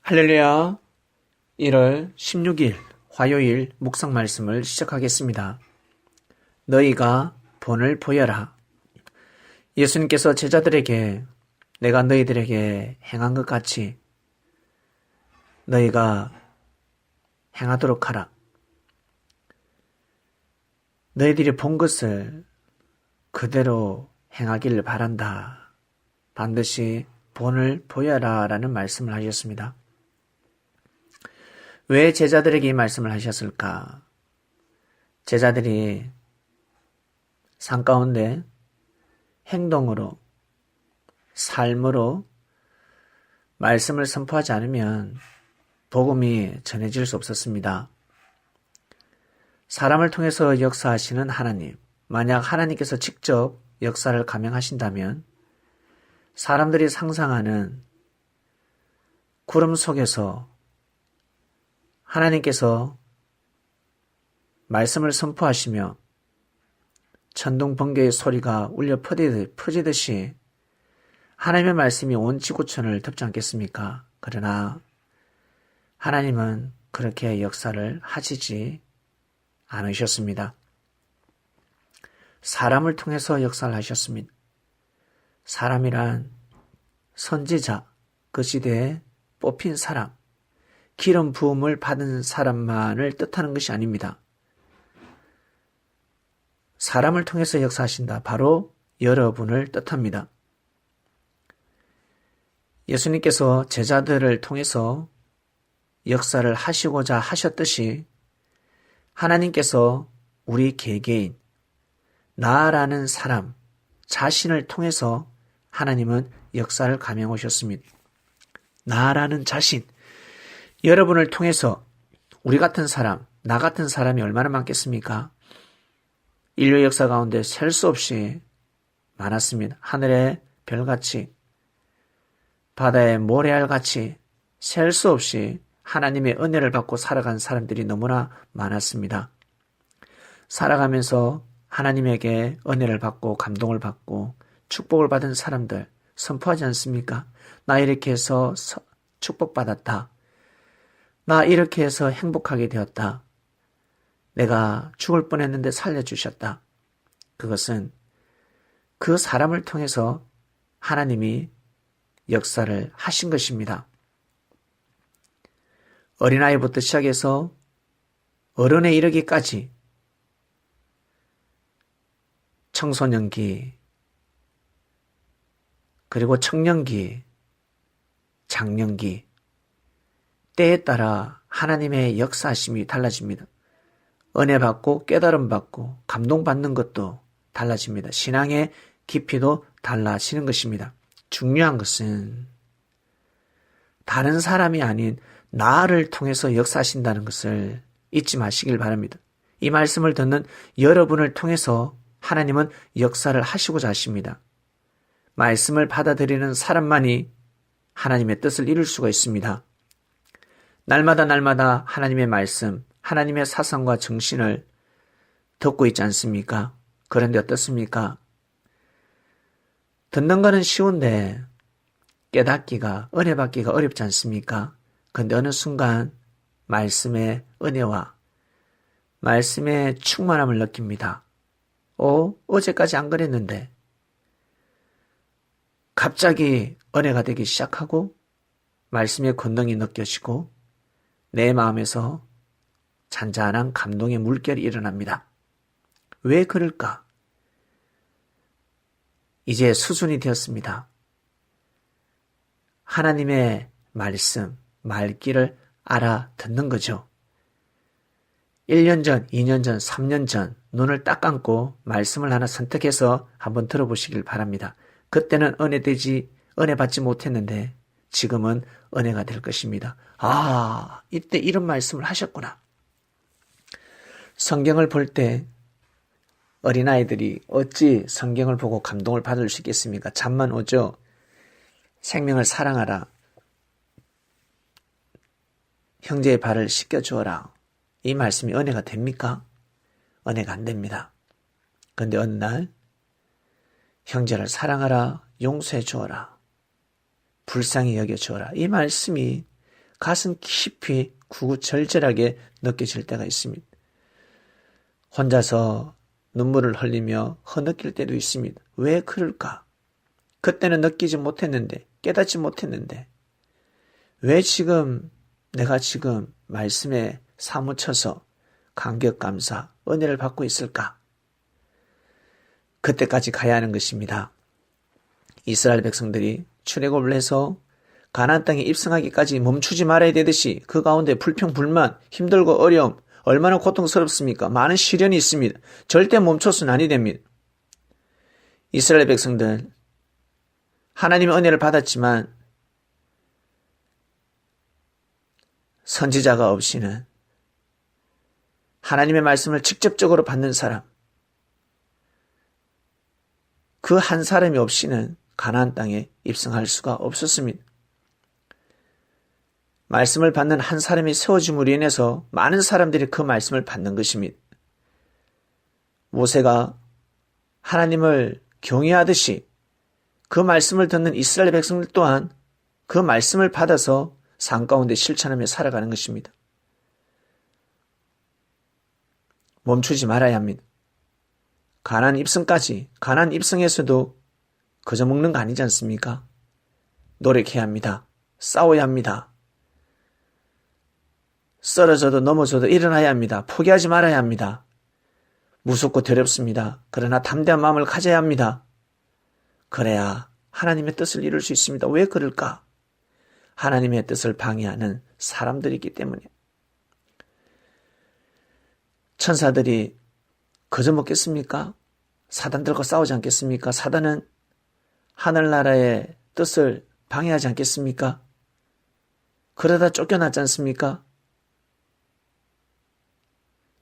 할렐루야. 1월 16일 화요일 묵상 말씀을 시작하겠습니다. 너희가 본을 보여라. 예수님께서 제자들에게 내가 너희들에게 행한 것 같이 너희가 행하도록 하라. 너희들이 본 것을 그대로 행하기를 바란다. 반드시 본을 보여라 라는 말씀을 하셨습니다. 왜 제자들에게 이 말씀을 하셨을까? 제자들이 삶 가운데 행동으로, 삶으로 말씀을 선포하지 않으면 복음이 전해질 수 없었습니다. 사람을 통해서 역사하시는 하나님, 만약 하나님께서 직접 역사를 감행하신다면 사람들이 상상하는 구름 속에서 하나님께서 말씀을 선포하시며 천둥 번개의 소리가 울려 퍼지듯이 하나님의 말씀이 온 지구촌을 덮지 않겠습니까? 그러나 하나님은 그렇게 역사를 하시지 않으셨습니다. 사람을 통해서 역사를 하셨습니다. 사람이란 선지자, 그 시대에 뽑힌 사람, 기름 부음을 받은 사람만을 뜻하는 것이 아닙니다. 사람을 통해서 역사하신다. 바로 여러분을 뜻합니다. 예수님께서 제자들을 통해서 역사를 하시고자 하셨듯이 하나님께서 우리 개개인, 나라는 사람, 자신을 통해서 하나님은 역사를 감행 오셨습니다. 나라는 자신, 여러분을 통해서 우리 같은 사람, 나 같은 사람이 얼마나 많겠습니까? 인류 역사 가운데 셀 수 없이 많았습니다. 하늘의 별같이, 바다의 모래알같이 셀 수 없이 하나님의 은혜를 받고 살아간 사람들이 너무나 많았습니다. 살아가면서 하나님에게 은혜를 받고 감동을 받고 축복을 받은 사람들 선포하지 않습니까? 나 이렇게 해서 축복받았다. 나 이렇게 해서 행복하게 되었다. 내가 죽을 뻔했는데 살려주셨다. 그것은 그 사람을 통해서 하나님이 역사를 하신 것입니다. 어린아이부터 시작해서 어른에 이르기까지 청소년기, 그리고 청년기, 장년기, 때에 따라 하나님의 역사하심이 달라집니다. 은혜 받고 깨달음 받고 감동 받는 것도 달라집니다. 신앙의 깊이도 달라지는 것입니다. 중요한 것은 다른 사람이 아닌 나를 통해서 역사하신다는 것을 잊지 마시길 바랍니다. 이 말씀을 듣는 여러분을 통해서 하나님은 역사를 하시고자 하십니다. 말씀을 받아들이는 사람만이 하나님의 뜻을 이룰 수가 있습니다. 날마다 하나님의 말씀, 하나님의 사상과 정신을 듣고 있지 않습니까? 그런데 어떻습니까? 듣는 거는 쉬운데 깨닫기가, 은혜 받기가 어렵지 않습니까? 그런데 어느 순간 말씀의 은혜와 말씀의 충만함을 느낍니다. 어제까지 안 그랬는데 갑자기 은혜가 되기 시작하고 말씀의 권능이 느껴지고 내 마음에서 잔잔한 감동의 물결이 일어납니다. 왜 그럴까? 이제 수준이 되었습니다. 하나님의 말씀, 말귀를 알아듣는 거죠. 1년 전, 2년 전, 3년 전 눈을 딱 감고 말씀을 하나 선택해서 한번 들어보시길 바랍니다. 그때는 은혜 받지 못했는데 지금은 은혜가 될 것입니다. 이때 이런 말씀을 하셨구나. 성경을 볼 때 어린아이들이 어찌 성경을 보고 감동을 받을 수 있겠습니까? 잠만 오죠. 생명을 사랑하라. 형제의 발을 씻겨주어라. 이 말씀이 은혜가 됩니까? 은혜가 안 됩니다. 그런데 어느 날 형제를 사랑하라, 용서해 주어라, 불쌍히 여겨 주어라. 이 말씀이 가슴 깊이 구구절절하게 느껴질 때가 있습니다. 혼자서 눈물을 흘리며 허느낄 때도 있습니다. 왜 그럴까? 그때는 느끼지 못했는데, 깨닫지 못했는데, 왜 내가 지금 말씀에 사무쳐서 감격, 감사, 은혜를 받고 있을까? 그때까지 가야 하는 것입니다. 이스라엘 백성들이 출애굽을 해서 가나안 땅에 입성하기까지 멈추지 말아야 되듯이 그 가운데 불평, 불만, 힘들고 어려움, 얼마나 고통스럽습니까? 많은 시련이 있습니다. 절대 멈춰서는 아니 됩니다. 이스라엘 백성들 하나님의 은혜를 받았지만 선지자가 없이는 하나님의 말씀을 직접적으로 받는 사람, 그 한 사람이 없이는 가나안 땅에 입성할 수가 없었습니다. 말씀을 받는 한 사람이 세워짐으로 인해서 많은 사람들이 그 말씀을 받는 것입니다. 모세가 하나님을 경외하듯이 그 말씀을 듣는 이스라엘 백성들 또한 그 말씀을 받아서 삶 가운데 실천하며 살아가는 것입니다. 멈추지 말아야 합니다. 가나안 입성까지, 가나안 입성에서도 그저 먹는 거 아니지 않습니까? 노력해야 합니다. 싸워야 합니다. 쓰러져도 넘어져도 일어나야 합니다. 포기하지 말아야 합니다. 무섭고 두렵습니다. 그러나 담대한 마음을 가져야 합니다. 그래야 하나님의 뜻을 이룰 수 있습니다. 왜 그럴까? 하나님의 뜻을 방해하는 사람들이기 때문에. 천사들이 거저 먹겠습니까? 사단들과 싸우지 않겠습니까? 사단은 하늘나라의 뜻을 방해하지 않겠습니까? 그러다 쫓겨났지 않습니까?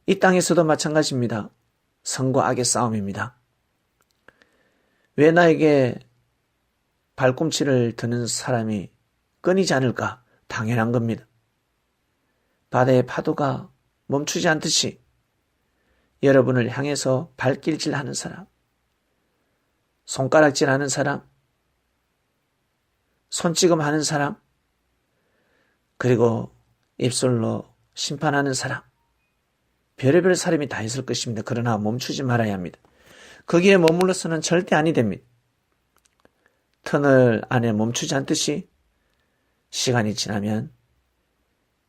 이 땅에서도 마찬가지입니다. 선과 악의 싸움입니다. 왜 나에게 발꿈치를 드는 사람이 끊이지 않을까? 당연한 겁니다. 바다의 파도가 멈추지 않듯이 여러분을 향해서 발길질하는 사람, 손가락질하는 사람, 손찌검하는 사람, 그리고 입술로 심판하는 사람, 별의별 사람이 다 있을 것입니다. 그러나 멈추지 말아야 합니다. 거기에 머물러서는 절대 아니 됩니다. 터널 안에 멈추지 않듯이 시간이 지나면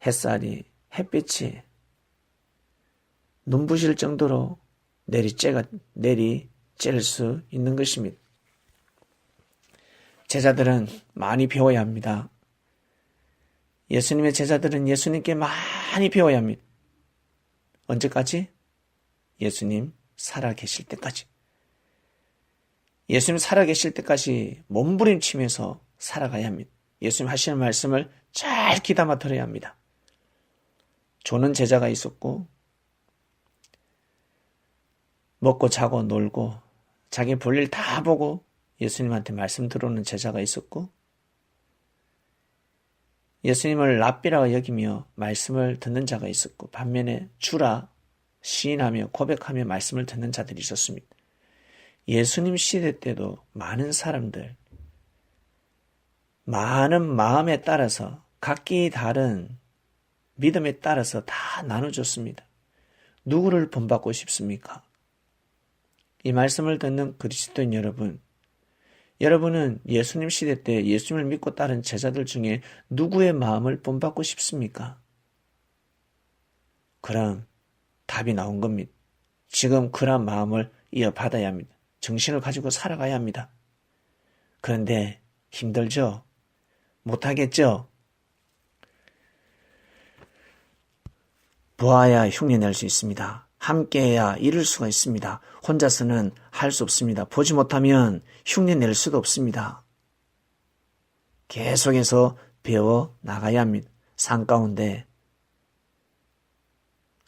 햇빛이 눈부실 정도로 내리쬐을 수 있는 것입니다. 제자들은 많이 배워야 합니다. 예수님의 제자들은 예수님께 많이 배워야 합니다. 언제까지? 예수님 살아계실 때까지. 예수님 살아계실 때까지 몸부림치면서 살아가야 합니다. 예수님 하시는 말씀을 잘 귀담아 들어야 합니다. 조는 제자가 있었고 먹고 자고 놀고 자기 볼일 다 보고 예수님한테 말씀 들어오는 제자가 있었고 예수님을 랍비라고 여기며 말씀을 듣는 자가 있었고 반면에 주라 시인하며 고백하며 말씀을 듣는 자들이 있었습니다. 예수님 시대 때도 많은 사람들, 많은 마음에 따라서 각기 다른 믿음에 따라서 다 나눠줬습니다. 누구를 본받고 싶습니까? 이 말씀을 듣는 그리스도인 여러분, 여러분은 예수님 시대 때 예수님을 믿고 따른 제자들 중에 누구의 마음을 본받고 싶습니까? 그럼 답이 나온 겁니다. 지금 그런 마음을 이어받아야 합니다. 정신을 가지고 살아가야 합니다. 그런데 힘들죠? 못하겠죠? 보아야 흉내낼 수 있습니다. 함께해야 이룰 수가 있습니다. 혼자서는 할 수 없습니다. 보지 못하면 흉내낼 수도 없습니다. 계속해서 배워 나가야 합니다. 삶 가운데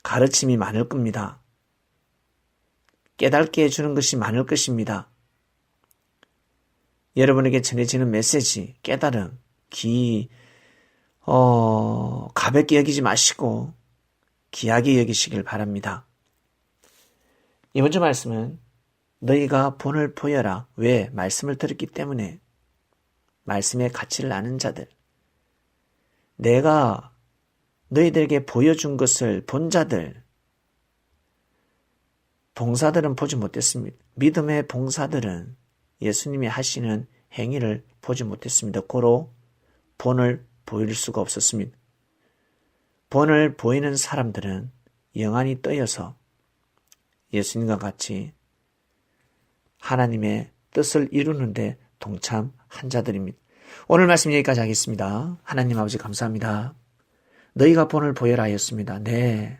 가르침이 많을 겁니다. 깨닫게 해주는 것이 많을 것입니다. 여러분에게 전해지는 메시지, 깨달음, 가볍게 여기지 마시고 귀하게 여기시길 바랍니다. 이번 주 말씀은 너희가 본을 보여라. 왜? 말씀을 들었기 때문에 말씀의 가치를 아는 자들, 내가 너희들에게 보여준 것을 본 자들, 봉사들은 보지 못했습니다. 믿음의 봉사들은 예수님이 하시는 행위를 보지 못했습니다. 고로 본을 보일 수가 없었습니다. 본을 보이는 사람들은 영안이 떠여서 예수님과 같이 하나님의 뜻을 이루는데 동참한 자들입니다. 오늘 말씀 여기까지 하겠습니다. 하나님 아버지 감사합니다. 너희가 본을 보여라 하였습니다. 네.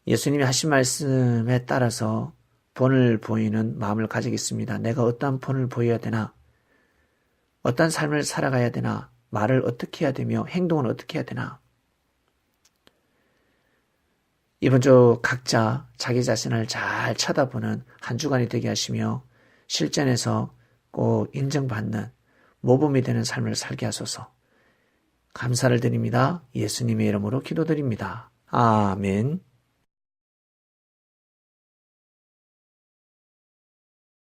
예수님이 하신 말씀에 따라서 본을 보이는 마음을 가지겠습니다. 내가 어떠한 본을 보여야 되나? 어떤 삶을 살아가야 되나? 말을 어떻게 해야 되며 행동은 어떻게 해야 되나? 이번 주 각자 자기 자신을 잘 쳐다보는 한 주간이 되게 하시며 실전에서 꼭 인정받는 모범이 되는 삶을 살게 하소서. 감사를 드립니다. 예수님의 이름으로 기도드립니다. 아멘.